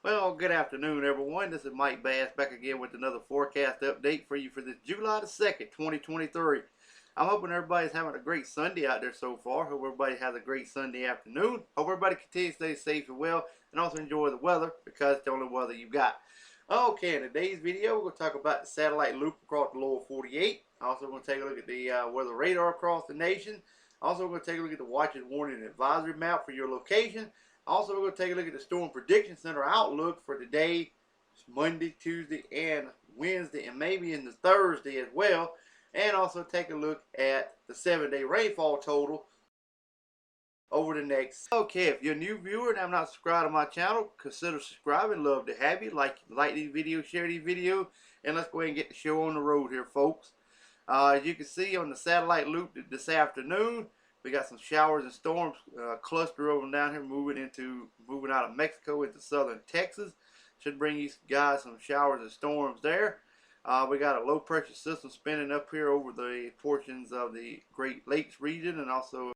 Well, good afternoon, everyone. This is Mike Bass back again with another forecast update for you for this July the 2nd, 2023. I'm hoping everybody's having a great Sunday out there so far. Hope everybody has a great Sunday afternoon. Hope everybody continues to stay safe and well and also enjoy the weather because it's the only weather you got. Okay, in today's video, we're going to talk about the satellite loop across the lower 48. Also, we're going to take a look at the weather radar across the nation. Also, we're going to take a look at the watches, warning, and advisory map for your location. Also, we're going to take a look at the Storm Prediction Center outlook for today, Monday, Tuesday, and Wednesday, and maybe in the Thursday as well. And also take a look at the 7-day rainfall total over the next. Okay, if you're a new viewer and have not subscribed to my channel, consider subscribing. Love to have you. Like these videos, share these videos, and let's go ahead and get the show on the road here, folks. As you can see on the satellite loop this afternoon, we got some showers and storms cluster over down here, moving out of Mexico into southern Texas. Should bring you guys some showers and storms there. We got a low pressure system spinning up here over the portions of the Great Lakes region, and also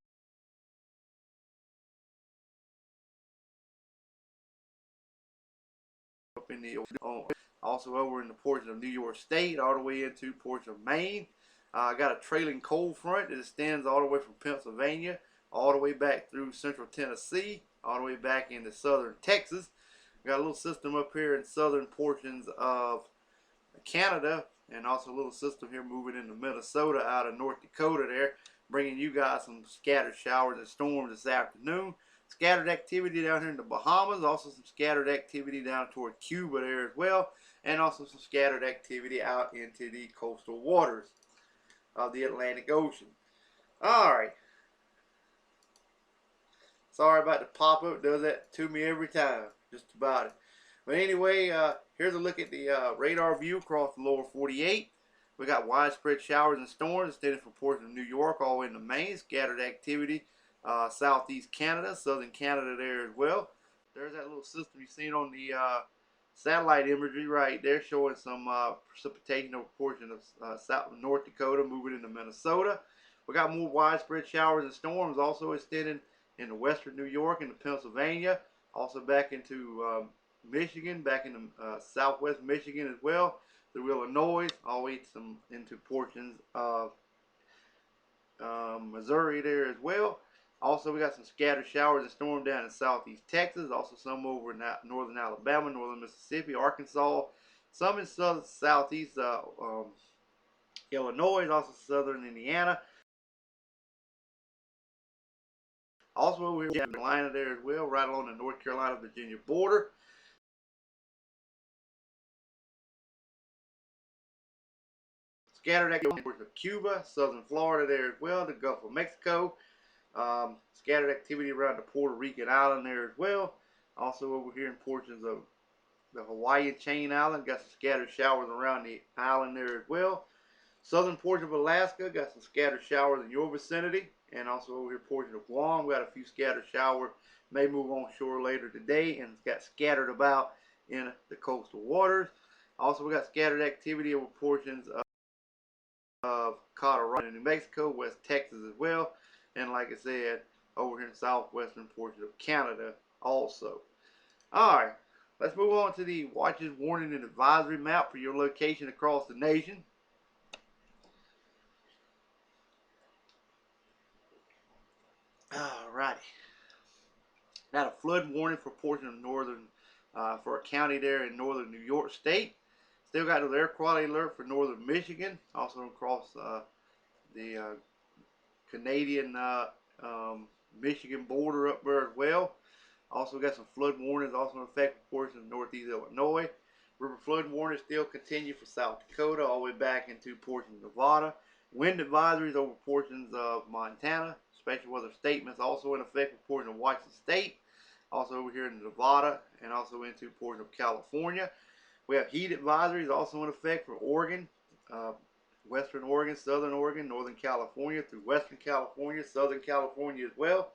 up in the also over in the portion of New York State, all the way into portion of Maine. Got a trailing cold front that extends all the way from Pennsylvania, all the way back through central Tennessee, all the way back into southern Texas. We got a little system up here in southern portions of Canada, and also a little system here moving into Minnesota out of North Dakota there, bringing you guys some scattered showers and storms this afternoon. Scattered activity down here in the Bahamas, also some scattered activity down toward Cuba there as well, and also some scattered activity out into the coastal waters of the Atlantic Ocean. Alright. Sorry about the pop-up. Does that to me every time. Just about it. But anyway, here's a look at the radar view across the lower 48. We got widespread showers and storms extending from portions of New York all the way into Maine. Scattered activity southeast Canada, southern Canada there as well. There's that little system you've seen on the satellite imagery right there, showing some precipitation over portion of North Dakota moving into Minnesota. We got more widespread showers and storms also extending into western New York, into Pennsylvania, also back into Michigan, back into southwest Michigan as well, through Illinois, all the way into portions of Missouri there as well. Also, we got some scattered showers and storms down in southeast Texas. Also, some over in northern Alabama, northern Mississippi, Arkansas. Some in southeast Illinois, also southern Indiana. Also over here in North Carolina there as well, right along the North Carolina-Virginia border. Scattered activity of Cuba, southern Florida there as well, the Gulf of Mexico. Scattered activity around the Puerto Rican island there as well. Also over here in portions of the Hawaiian chain island, got some scattered showers around the island there as well. Southern portion of Alaska, got some scattered showers in your vicinity. And also over here portion of Guam, got a few scattered showers. May move on shore later today, and it's got scattered about in the coastal waters. Also, we got scattered activity over portions of Colorado and New Mexico, West Texas as well. And like I said, over here in southwestern portion of Canada also. Alright, let's move on to the watches, warning, and advisory map for your location across the nation. Alrighty. Got a flood warning for a portion of northern, for a county there in northern New York State. Still got an air quality alert for northern Michigan, also across the Canadian Michigan border up there as well. Also got some flood warnings also in effect for portions of northeast Illinois. River flood warnings still continue for South Dakota all the way back into portions of Nevada. Wind advisories over portions of Montana. Special weather statements also in effect for portions of Washington State. Also over here in Nevada and also into portions of California. We have heat advisories also in effect for Oregon, western Oregon, southern Oregon, northern California through western California, southern California as well.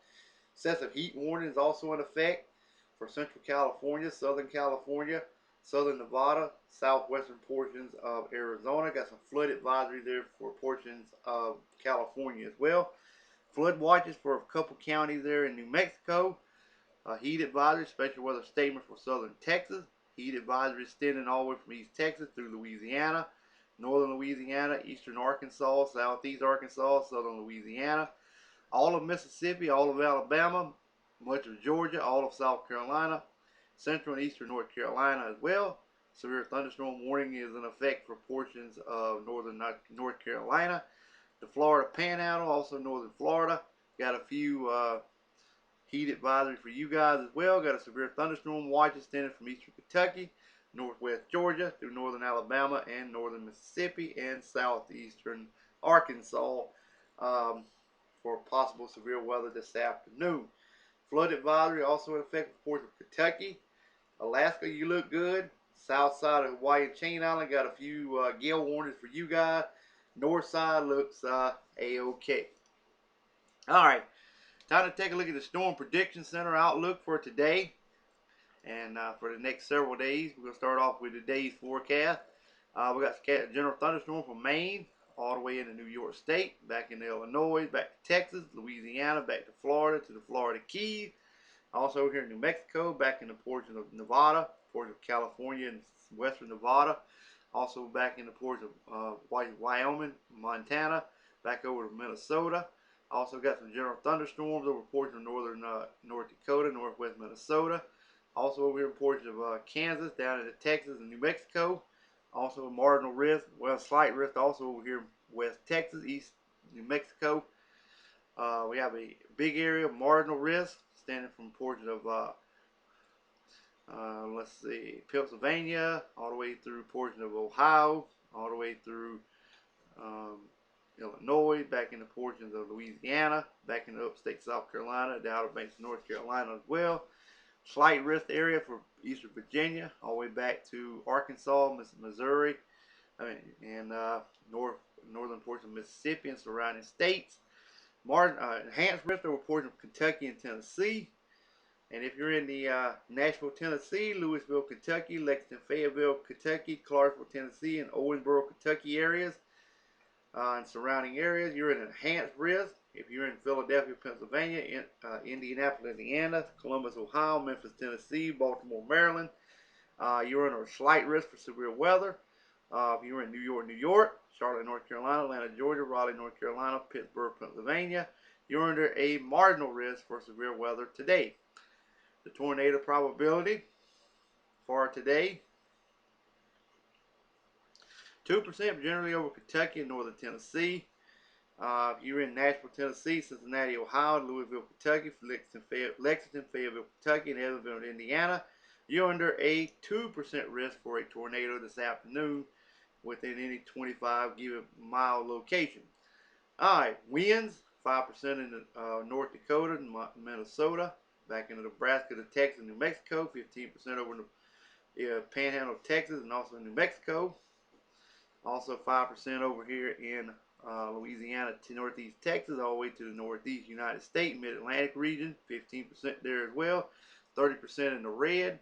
Excessive heat warning is also in effect for central California, southern California, southern Nevada, southwestern portions of Arizona. Got some flood advisory there for portions of California as well. Flood watches for a couple counties there in New Mexico. Heat advisory, special weather statement for southern Texas. Heat advisory extending all the way from East Texas through Louisiana, northern Louisiana, eastern Arkansas, southeast Arkansas, southern Louisiana, all of Mississippi, all of Alabama, much of Georgia, all of South Carolina, central and eastern North Carolina as well. Severe thunderstorm warning is in effect for portions of northern North Carolina. The Florida Panhandle, also northern Florida. Got a few heat advisory for you guys as well. Got a severe thunderstorm watch extended from eastern Kentucky, northwest Georgia, through northern Alabama and northern Mississippi and southeastern Arkansas for possible severe weather this afternoon. Flood advisory also in effect for portions of Kentucky. Alaska, you look good. South side of Hawaii and Chain Island got a few gale warnings for you guys. North side looks a-okay. All right, time to take a look at the Storm Prediction Center outlook for today and for the next several days. We're going to start off with today's forecast. We got general thunderstorm from Maine all the way into New York State, back into Illinois, back to Texas, Louisiana, back to Florida, to the Florida Keys. Also here in New Mexico, back in the portion of Nevada, portion of California and western Nevada. Also back in the portion of Wyoming, Montana, back over to Minnesota. Also got some general thunderstorms over portions of northern North Dakota, northwest Minnesota. Also over here in portions of Kansas, down into Texas and New Mexico. Also a marginal risk, well, slight risk also over here in west Texas, east New Mexico. We have a big area of marginal risk standing from portions of let's see, Pennsylvania, all the way through portions of Ohio, all the way through Illinois, back into portions of Louisiana, back into upstate South Carolina, the Outer Banks of North Carolina as well. Slight risk area for eastern Virginia, all the way back to Arkansas, Missouri, and northern portion of Mississippi and surrounding states. Enhanced risk over portions of Kentucky and Tennessee. And if you're in the Nashville, Tennessee, Louisville, Kentucky, Lexington, Fayetteville, Kentucky, Clarksville, Tennessee, and Owensboro, Kentucky areas and surrounding areas, you're in enhanced risk. If you're in Philadelphia, Pennsylvania, Indianapolis, Indiana, Columbus, Ohio, Memphis, Tennessee, Baltimore, Maryland, you're under a slight risk for severe weather. If you're in New York, New York, Charlotte, North Carolina, Atlanta, Georgia, Raleigh, North Carolina, Pittsburgh, Pennsylvania, you're under a marginal risk for severe weather today. The tornado probability for today, 2% generally over Kentucky and northern Tennessee. If you're in Nashville, Tennessee, Cincinnati, Ohio, Louisville, Kentucky, Lexington, Fayetteville, Kentucky, and Evansville, Indiana, you're under a 2% risk for a tornado this afternoon within any 25 mile location. All right, winds 5% in North Dakota and Minnesota, back into Nebraska to Texas and New Mexico, 15% over the Panhandle of Texas and also New Mexico. Also 5% over here in Louisiana to northeast Texas, all the way to the northeast United States, mid-Atlantic region, 15% there as well, 30% in the red.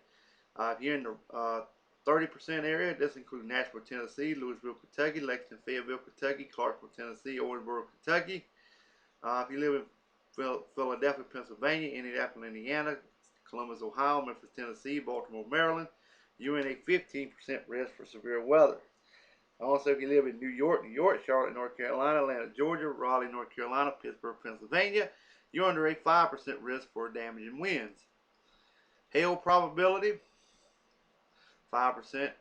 If you're in the 30% area, this includes Nashville, Tennessee, Louisville, Kentucky, Lexington, Fayetteville, Kentucky, Clarksville, Tennessee, Owensboro, Kentucky. If you live in Philadelphia, Pennsylvania, Indianapolis, Indiana, Columbus, Ohio, Memphis, Tennessee, Baltimore, Maryland, you're in a 15% risk for severe weather. Also, if you live in New York, Charlotte, North Carolina, Atlanta, Georgia, Raleigh, North Carolina, Pittsburgh, Pennsylvania, you're under a 5% risk for damaging winds. Hail probability, 5%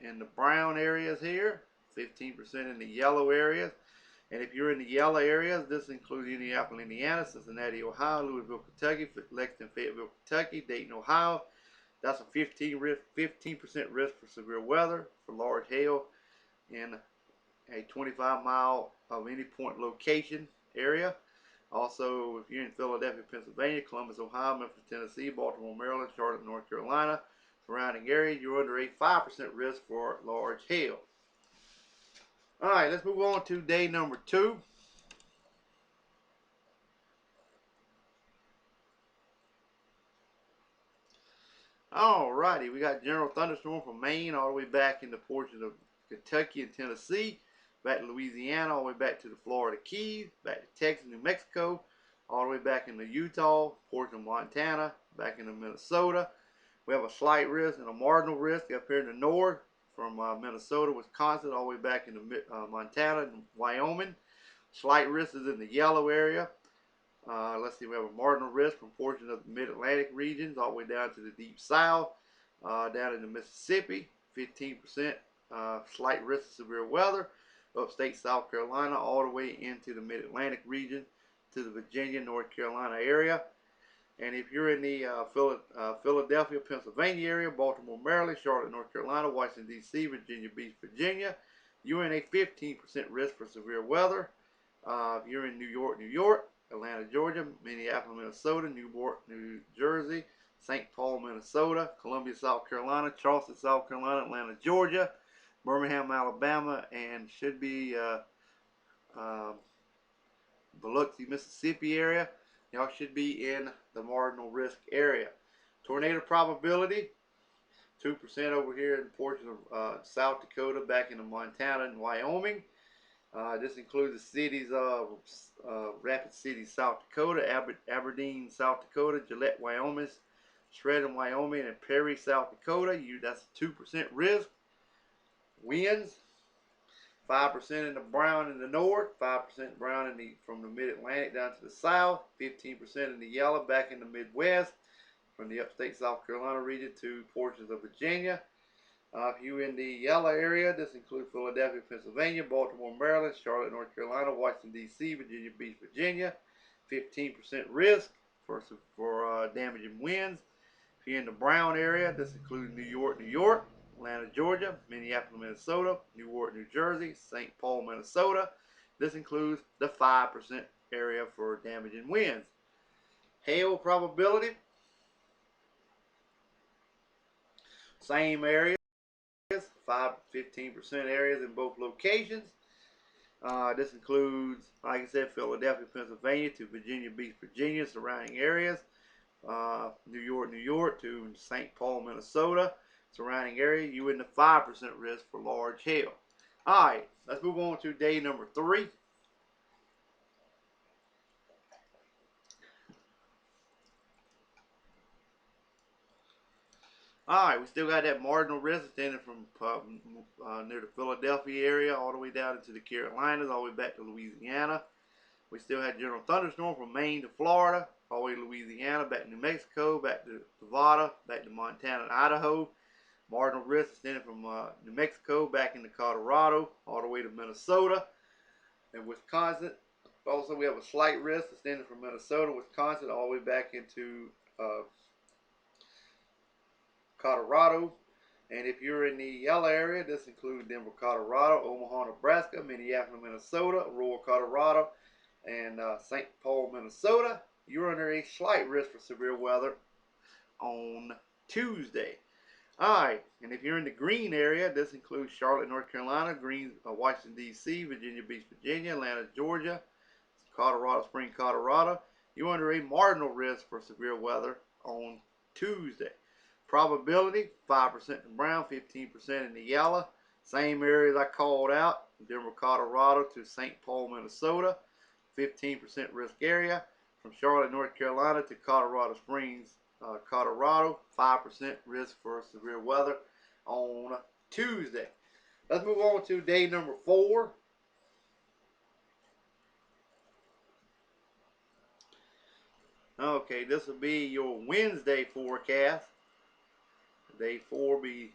in the brown areas here, 15% in the yellow areas. And if you're in the yellow areas, this includes Indianapolis, Indiana, Cincinnati, Ohio, Louisville, Kentucky, Lexington, Fayetteville, Kentucky, Dayton, Ohio. That's a 15% risk for severe weather for large hail in a 25 mile of any point location area. Also, if you're in Philadelphia, Pennsylvania, Columbus, Ohio, Memphis, Tennessee, Baltimore, Maryland, Charlotte, North Carolina, surrounding area, you're under a 5% risk for large hail. All right, let's move on to day number 2. All righty, we got general thunderstorm from Maine all the way back into portions of Kentucky and Tennessee, back to Louisiana, all the way back to the Florida Keys, back to Texas, New Mexico, all the way back into Utah, portion of Montana, back into Minnesota. We have a slight risk and a marginal risk up here in the north from Minnesota, Wisconsin, all the way back into Montana and Wyoming. Slight risk is in the yellow area. Let's see, we have a marginal risk from portions of the mid-Atlantic regions all the way down to the deep south, down into Mississippi. 15% slight risk of severe weather. Upstate South Carolina all the way into the mid-Atlantic region to the Virginia, North Carolina area. And if you're in the Philadelphia, Pennsylvania area, Baltimore, Maryland, Charlotte, North Carolina, Washington, D.C., Virginia Beach, Virginia, you're in a 15% risk for severe weather. If you're in New York, New York, Atlanta, Georgia, Minneapolis, Minnesota, Newport, New Jersey, St. Paul, Minnesota, Columbia, South Carolina, Charleston, South Carolina, Atlanta, Georgia, Birmingham, Alabama, and should be Biloxi, Mississippi area. Y'all should be in the marginal risk area. Tornado probability, 2% over here in portions of South Dakota, back into Montana and Wyoming. This includes the cities of Rapid City, South Dakota, Aberdeen, South Dakota, Gillette, Wyoming, Sheridan, Wyoming, and Perry, South Dakota. That's 2% risk. Winds, 5% in the brown in the north, 5% brown from the mid-Atlantic down to the south, 15% in the yellow back in the Midwest, from the upstate South Carolina region to portions of Virginia. If you're in the yellow area, this includes Philadelphia, Pennsylvania, Baltimore, Maryland, Charlotte, North Carolina, Washington, D.C., Virginia Beach, Virginia. 15% risk for damaging winds. If you're in the brown area, this includes New York, New York, Atlanta, Georgia, Minneapolis, Minnesota, Newport, New Jersey, St. Paul, Minnesota. This includes the 5% area for damaging winds. Hail probability, same areas, 15% areas in both locations. This includes, like I said, Philadelphia, Pennsylvania to Virginia Beach, Virginia, surrounding areas. New York, New York to St. Paul, Minnesota, surrounding area. You in the 5% risk for large hail. Alright, let's move on to day number 3. Alright, we still got that marginal risk extending from near the Philadelphia area all the way down into the Carolinas, all the way back to Louisiana. We still had general thunderstorm from Maine to Florida, all the way to Louisiana, back to New Mexico, back to Nevada, back to Montana and Idaho. Marginal risk extending from New Mexico back into Colorado, all the way to Minnesota and Wisconsin. Also, we have a slight risk extending from Minnesota, Wisconsin, all the way back into Colorado. And if you're in the yellow area, this includes Denver, Colorado, Omaha, Nebraska, Minneapolis, Minnesota, Aurora, Colorado, and St. Paul, Minnesota. You're under a slight risk for severe weather on Tuesday. Alright, and if you're in the green area, this includes Charlotte, North Carolina, Washington, D.C., Virginia Beach, Virginia, Atlanta, Georgia, Colorado Springs, Colorado. You're under a marginal risk for severe weather on Tuesday. Probability, 5% in brown, 15% in the yellow. Same areas I called out, Denver, Colorado to St. Paul, Minnesota. 15% risk area. From Charlotte, North Carolina to Colorado Springs, Colorado, 5% risk for severe weather on Tuesday. Let's move on to day number 4. Okay, this will be your Wednesday forecast. Day 4 be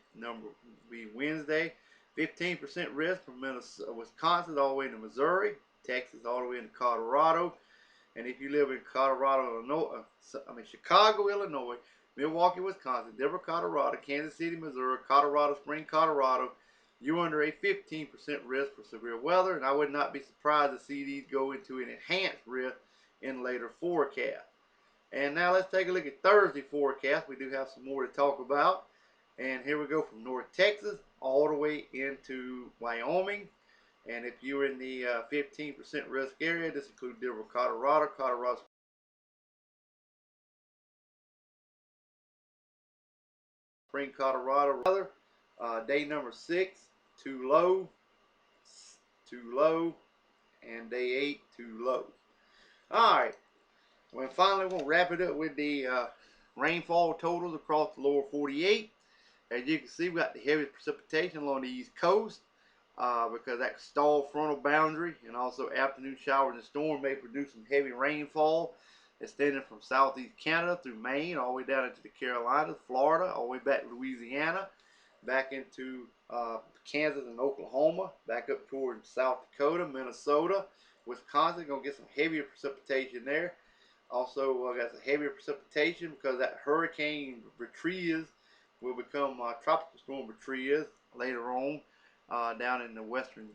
Wednesday. 15% risk from Minnesota, Wisconsin all the way to Missouri, Texas all the way into Colorado. And if you live in Colorado, Illinois, Chicago, Illinois, Milwaukee, Wisconsin, Denver, Colorado, Kansas City, Missouri, Colorado Springs, Colorado, you're under a 15% risk for severe weather. And I would not be surprised to see these go into an enhanced risk in later forecasts. And now let's take a look at Thursday forecast. We do have some more to talk about. And here we go from North Texas all the way into Wyoming. And if you're in the 15% risk area, this includes Denver, Colorado, Colorado Springs, Colorado. Day number 6, too low, and day 8, too low. All right. Well, finally, we'll wrap it up with the rainfall totals across the lower 48. As you can see, we got the heaviest precipitation along the east coast because that stall frontal boundary and also afternoon showers and storm may produce some heavy rainfall extending from southeast Canada through Maine all the way down into the Carolinas, Florida, all the way back to Louisiana, back into Kansas and Oklahoma, back up towards South Dakota, Minnesota, Wisconsin. Gonna get some heavier precipitation there. Also got some heavier precipitation because that hurricane Beatriz will become tropical storm Beatriz later on down in the western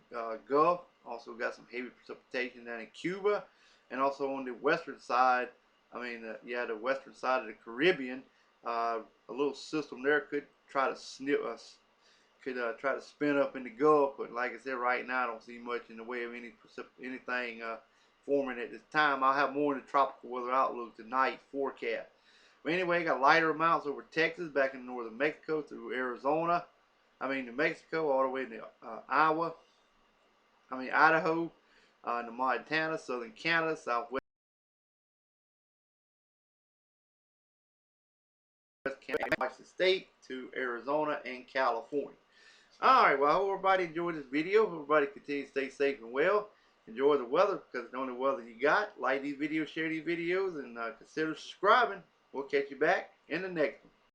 Gulf. Also got some heavy precipitation down in Cuba, and also on the western side, the western side of the Caribbean, a little system there could try to try to spin up in the Gulf, but like I said, right now I don't see much in the way of anything forming at this time. I'll have more in the tropical weather outlook tonight forecast. But anyway, got lighter amounts over Texas, back in northern Mexico through Arizona. New Mexico, all the way to Idaho, to Montana, southern Canada, southwest Washington State to Arizona and California. Alright, well, I hope everybody enjoyed this video. Hope everybody continue to stay safe and well. Enjoy the weather because it's the only weather you got. Like these videos, share these videos, and consider subscribing. We'll catch you back in the next one.